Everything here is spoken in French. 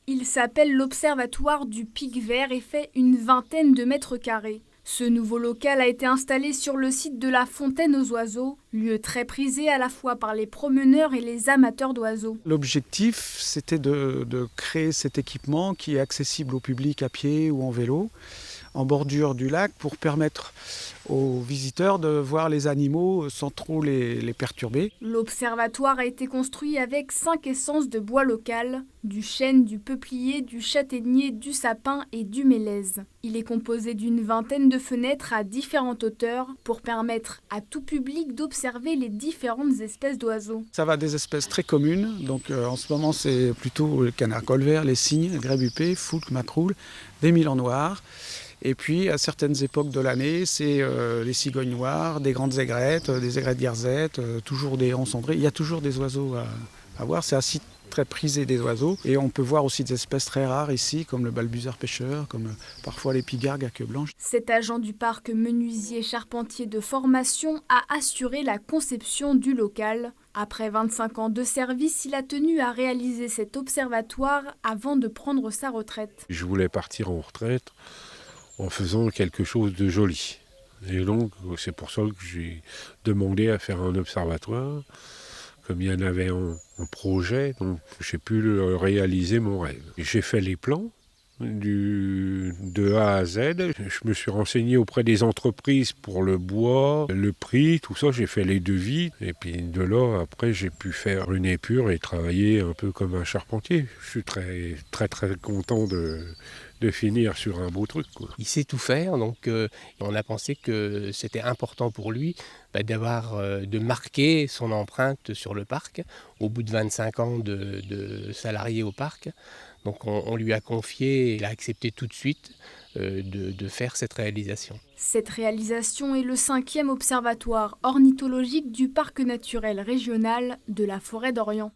Il s'appelle l'Observatoire du Pic Vert et fait une vingtaine de mètres carrés. Ce nouveau local a été installé sur le site de la Fontaine aux Oiseaux, lieu très prisé à la fois par les promeneurs et les amateurs d'oiseaux. L'objectif, c'était de créer cet équipement qui est accessible au public à pied ou en vélo, en bordure du lac, pour permettre aux visiteurs de voir les animaux sans trop les perturber. L'observatoire a été construit avec 5 essences de bois local, du chêne, du peuplier, du châtaignier, du sapin et du mélèze. Il est composé d'une vingtaine de fenêtres à différentes hauteurs pour permettre à tout public d'observer les différentes espèces d'oiseaux. Ça va des espèces très communes, donc en ce moment c'est plutôt le canard colvert, les cygnes, le grèbe huppé, foulque, macroule, des milans noirs. Et puis, à certaines époques de l'année, c'est les cigognes noires, des grandes aigrettes, des aigrettes garzettes, toujours des hérons cendrés. Il y a toujours des oiseaux à voir. C'est un site très prisé des oiseaux. Et on peut voir aussi des espèces très rares ici, comme le balbuzard pêcheur, comme parfois les pigargues à queue blanche. Cet agent du parc menuisier charpentier de formation a assuré la conception du local. Après 25 ans de service, il a tenu à réaliser cet observatoire avant de prendre sa retraite. Je voulais partir en retraite en faisant quelque chose de joli. Et donc, c'est pour ça que j'ai demandé à faire un observatoire. Comme il y en avait en projet, donc j'ai pu réaliser mon rêve. J'ai fait les plans de A à Z. Je me suis renseigné auprès des entreprises pour le bois, le prix, tout ça. J'ai fait les devis. Et puis de là, après, j'ai pu faire une épure et travailler un peu comme un charpentier. Je suis très, très, très content de finir sur un beau truc, quoi. Il sait tout faire, donc on a pensé que c'était important pour lui de marquer son empreinte sur le parc au bout de 25 ans de salarié au parc. Donc on lui a confié, il a accepté tout de suite de faire cette réalisation. Cette réalisation est le 5e observatoire ornithologique du parc naturel régional de la Forêt d'Orient.